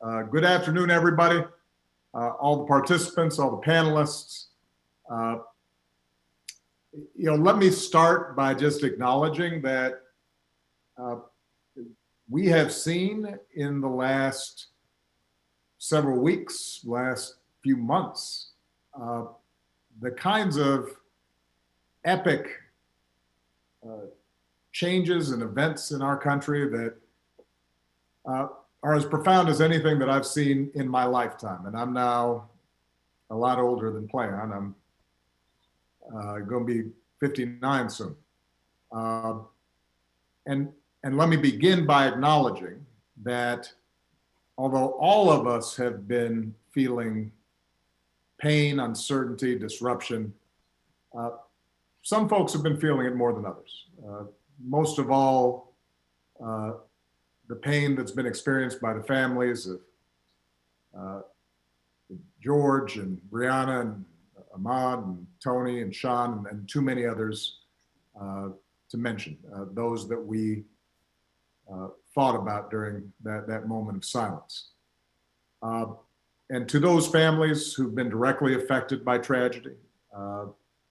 Good afternoon, everybody. All the participants, all the panelists. Uh, Let me start by just acknowledging that uh, we have seen in the last several weeks, last few months, uh, the kinds of epic changes and events in our country that are as profound as anything that I've seen in my lifetime. And I'm now a lot older than planned. I'm going to be 59 soon. Uh, and let me begin by acknowledging that although all of us have been feeling pain, uncertainty, disruption, some folks have been feeling it more than others. Most of all, the pain that's been experienced by the families of George and Brianna and Ahmad and Tony and Sean and too many others to mention, those that we thought about during that moment of silence. And to those families who've been directly affected by tragedy,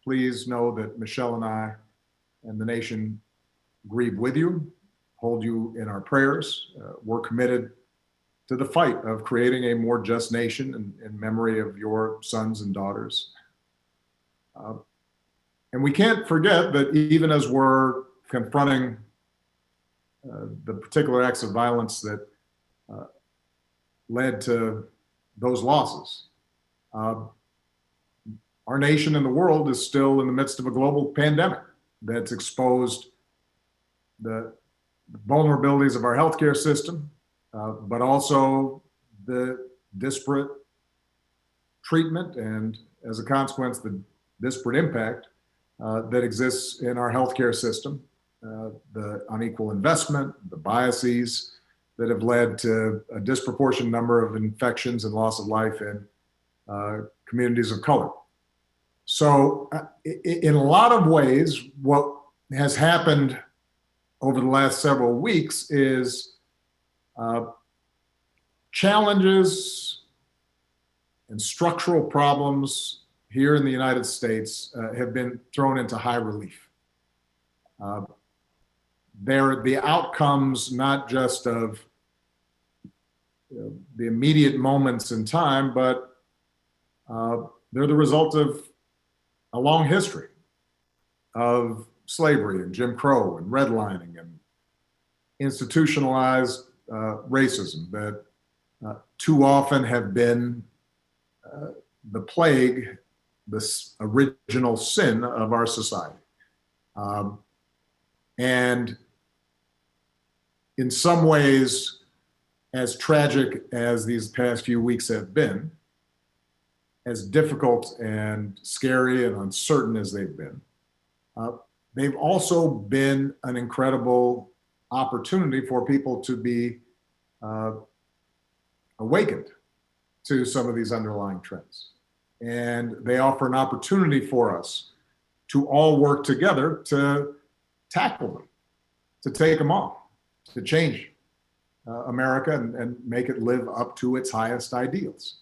please know that Michelle and I and the nation grieve with you, hold you in our prayers. We're committed to the fight of creating a more just nation in memory of your sons and daughters. And we can't forget that even as we're confronting the particular acts of violence that led to those losses, our nation and the world is still in the midst of a global pandemic that's exposed the vulnerabilities of our healthcare system, but also the disparate treatment and, as a consequence, the disparate impact that exists in our healthcare system, the unequal investment, the biases that have led to a disproportionate number of infections and loss of life in communities of color. So in a lot of ways, what has happened over the last several weeks is challenges and structural problems here in the United States have been thrown into high relief. They're the outcomes not just of the immediate moments in time, but they're the result of a long history of slavery and Jim Crow and redlining and institutionalized racism that too often have been the plague, this original sin of our society. And in some ways, as tragic as these past few weeks have been, as difficult and scary and uncertain as they've been, they've also been an incredible opportunity for people to be awakened to some of these underlying trends. And they offer an opportunity for us to all work together to tackle them, to take them on, to change America and make it live up to its highest ideals.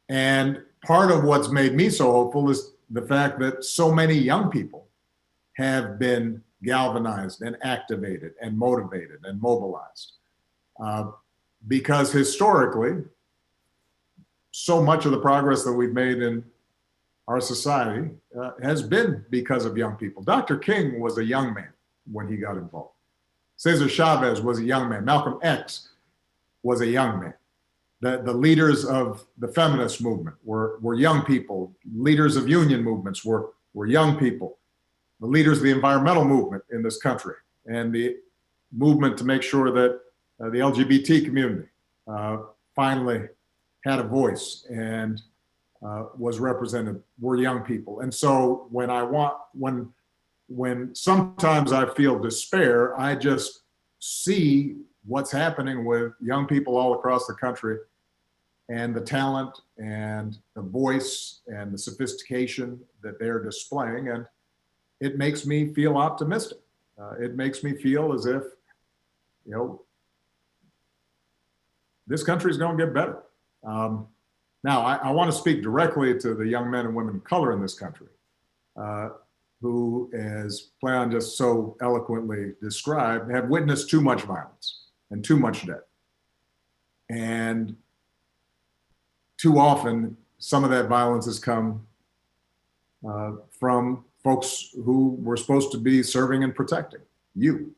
And part of what's made me so hopeful is the fact that so many young people have been galvanized and activated and motivated and mobilized. Because historically, so much of the progress that we've made in our society has been because of young people. Dr. King was a young man when he got involved. Cesar Chavez was a young man. Malcolm X was a young man. The leaders of the feminist movement were young people. Leaders of union movements were young people. The leaders of the environmental movement in this country and the movement to make sure that the LGBT community finally had a voice and was represented were young people. And so when sometimes I feel despair, I just see what's happening with young people all across the country and the talent and the voice and the sophistication that they're displaying. And it makes me feel optimistic. It makes me feel as if, this country is going to get better. Now, I want to speak directly to the young men and women of color in this country who, as Playon just so eloquently described, have witnessed too much violence and too much death. And too often, some of that violence has come from folks who were supposed to be serving and protecting you.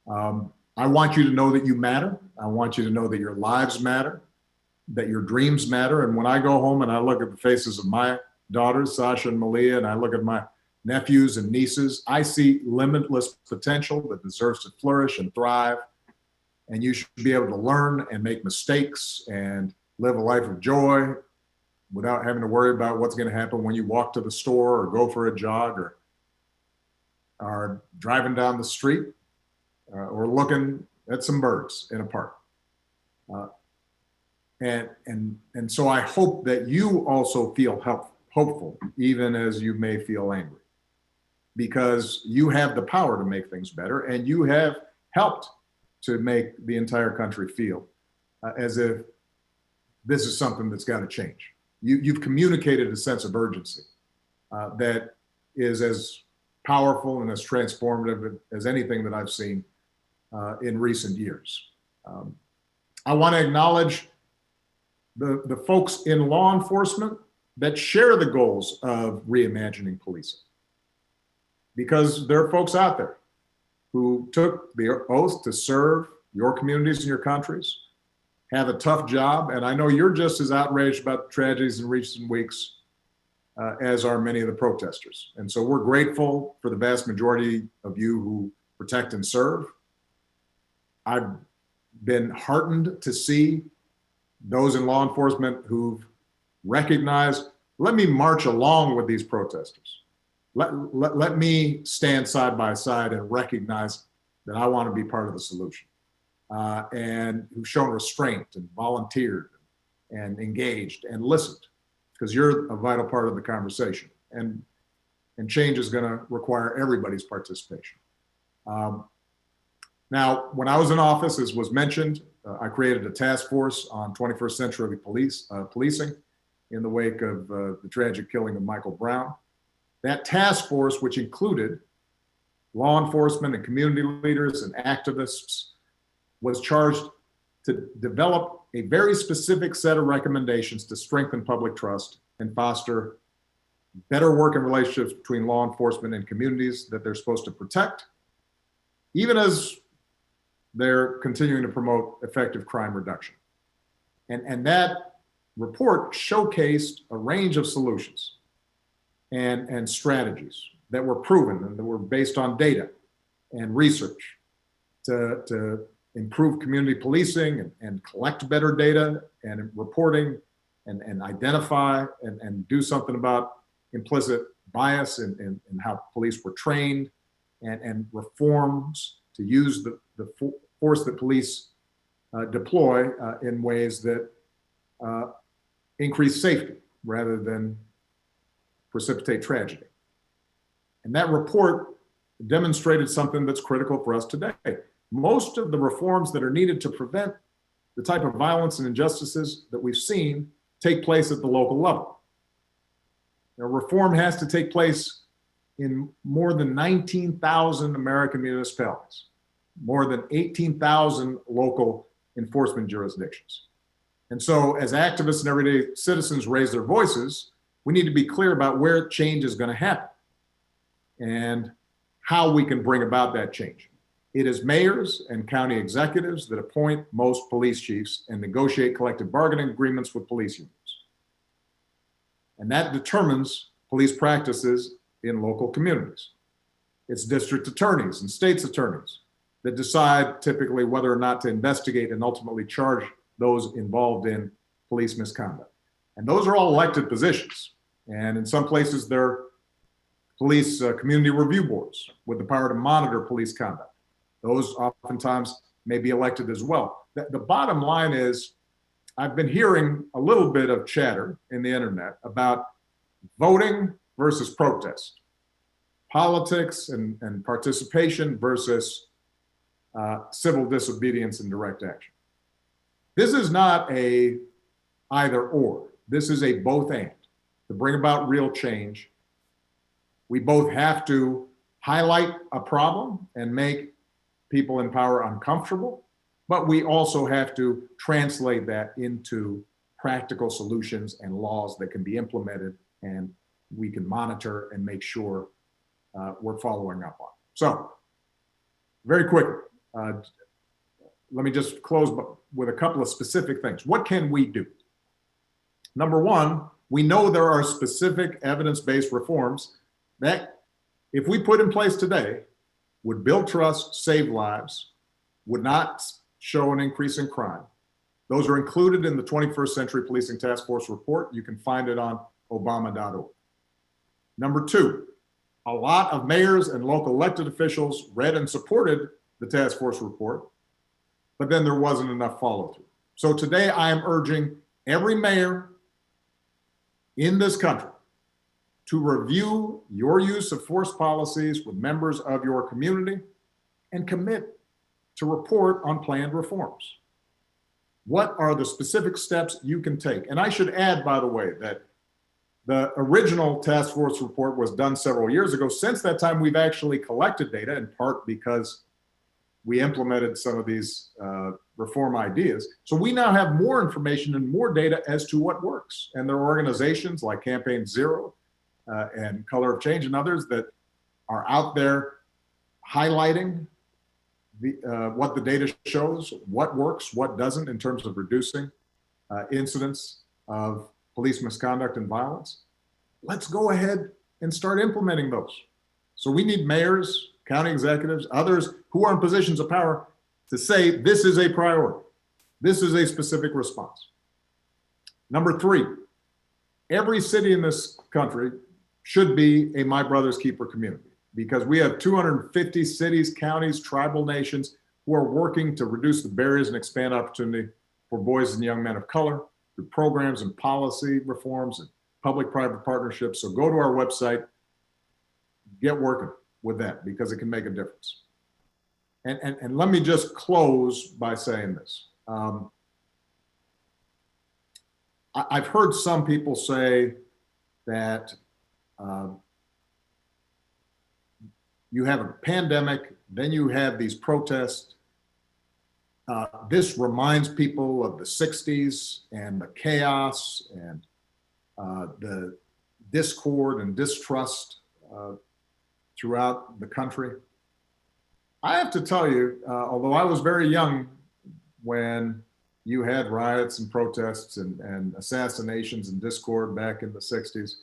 I want you to know that you matter. I want you to know that your lives matter, that your dreams matter. And when I go home and I look at the faces of my daughters, Sasha and Malia, and I look at my nephews and nieces, I see limitless potential that deserves to flourish and thrive. And you should be able to learn and make mistakes and live a life of joy without having to worry about what's going to happen when you walk to the store or go for a jog or are driving down the street or looking at some birds in a park. And so I hope that you also feel hopeful, even as you may feel angry, because you have the power to make things better, and you have helped to make the entire country feel as if this is something that's got to change. You've communicated a sense of urgency that is as powerful and as transformative as anything that I've seen in recent years. I want to acknowledge the folks in law enforcement that share the goals of reimagining policing, because there are folks out there who took the oath to serve your communities and your countries, have a tough job, and I know you're just as outraged about the tragedies in recent weeks as are many of the protesters. And so we're grateful for the vast majority of you who protect and serve. I've been heartened to see those in law enforcement who've recognized, let me march along with these protesters. Let me stand side by side and recognize that I want to be part of the solution. And who've shown restraint and volunteered and engaged and listened, because you're a vital part of the conversation. And change is going to require everybody's participation. Now, when I was in office, as was mentioned, I created a task force on 21st century policing in the wake of the tragic killing of Michael Brown. That task force, which included law enforcement and community leaders and activists, was charged to develop a very specific set of recommendations to strengthen public trust and foster better working relationships between law enforcement and communities that they're supposed to protect, even as they're continuing to promote effective crime reduction. And that report showcased a range of solutions and strategies that were proven and that were based on data and research to improve community policing and collect better data and reporting and identify and do something about implicit bias in how police were trained and reforms to use the force that police deploy in ways that increase safety rather than precipitate tragedy. And that report demonstrated something that's critical for us today. Most of the reforms that are needed to prevent the type of violence and injustices that we've seen take place at the local level. Now, reform has to take place in more than 19,000 American municipalities, more than 18,000 local enforcement jurisdictions. And so as activists and everyday citizens raise their voices, we need to be clear about where change is going to happen and how we can bring about that change. It is mayors and county executives that appoint most police chiefs and negotiate collective bargaining agreements with police unions. And that determines police practices in local communities. It's district attorneys and state's attorneys that decide typically whether or not to investigate and ultimately charge those involved in police misconduct. And those are all elected positions. And in some places, they're police community review boards with the power to monitor police conduct. Those oftentimes may be elected as well. The bottom line is, I've been hearing a little bit of chatter in the internet about voting versus protest, politics and participation versus civil disobedience and direct action. This is not a either or. This is a both and. To bring about real change, we both have to highlight a problem and make people in power uncomfortable, but we also have to translate that into practical solutions and laws that can be implemented and we can monitor and make sure we're following up on. So, very quickly, let me just close with a couple of specific things. What can we do? Number one, we know there are specific evidence-based reforms that, if we put in place today, would build trust, save lives, would not show an increase in crime. Those are included in the 21st Century Policing Task Force report. You can find it on obama.org. Number two, a lot of mayors and local elected officials read and supported the task force report, but then there wasn't enough follow-through. So today I am urging every mayor in this country to review your use of force policies with members of your community and commit to report on planned reforms. What are the specific steps you can take? And I should add, by the way, that the original task force report was done several years ago. Since that time, we've actually collected data, in part because we implemented some of these reform ideas. So we now have more information and more data as to what works. And there are organizations like Campaign Zero and Color of Change and others that are out there highlighting what the data shows, what works, what doesn't in terms of reducing incidents of police misconduct and violence. Let's go ahead and start implementing those. So we need mayors, county executives, others who are in positions of power to say, this is a priority. This is a specific response. Number three, every city in this country should be a My Brother's Keeper community, because we have 250 cities, counties, tribal nations who are working to reduce the barriers and expand opportunity for boys and young men of color through programs and policy reforms and public-private partnerships. So go to our website, get working with that, because it can make a difference. And let me just close by saying this. I've heard some people say that you have a pandemic, then you have these protests. This reminds people of the 60s and the chaos and the discord and distrust throughout the country. I have to tell you, although I was very young when you had riots and protests and assassinations and discord back in the 60s,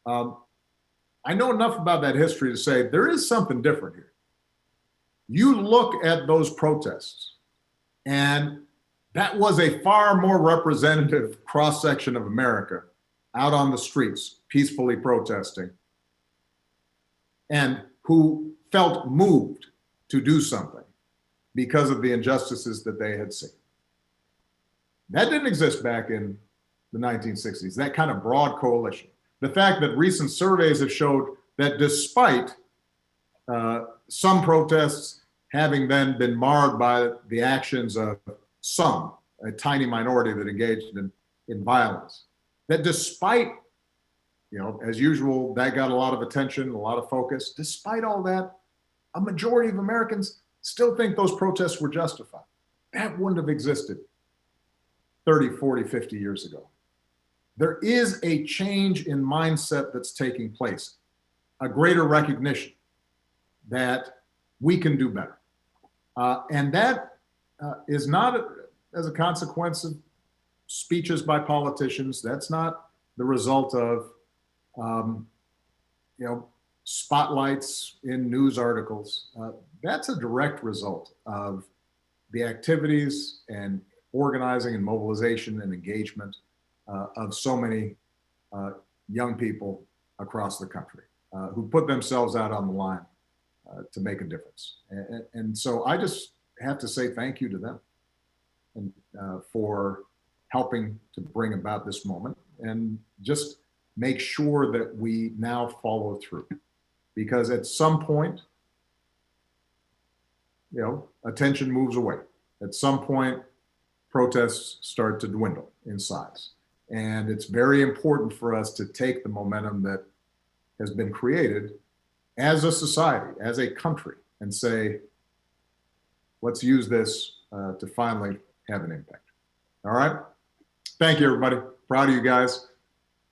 I know enough about that history to say there is something different here. You look at those protests, and that was a far more representative cross-section of America out on the streets, peacefully protesting, and who felt moved to do something because of the injustices that they had seen. That didn't exist back in the 1960s, that kind of broad coalition. The fact that recent surveys have showed that despite some protests having then been marred by the actions of some, a tiny minority that engaged in violence, that despite, as usual, that got a lot of attention, a lot of focus, despite all that, a majority of Americans still think those protests were justified. That wouldn't have existed 30, 40, 50 years ago. There is a change in mindset that's taking place, a greater recognition that we can do better. And that is not as a consequence of speeches by politicians. That's not the result of, spotlights in news articles. That's a direct result of the activities and organizing and mobilization and engagement of so many young people across the country who put themselves out on the line to make a difference. And so I just have to say thank you to them and for helping to bring about this moment, and just make sure that we now follow through. Because at some point, attention moves away. At some point, protests start to dwindle in size. And it's very important for us to take the momentum that has been created as a society, as a country, and say, let's use this to finally have an impact. All right. Thank you, everybody. Proud of you guys.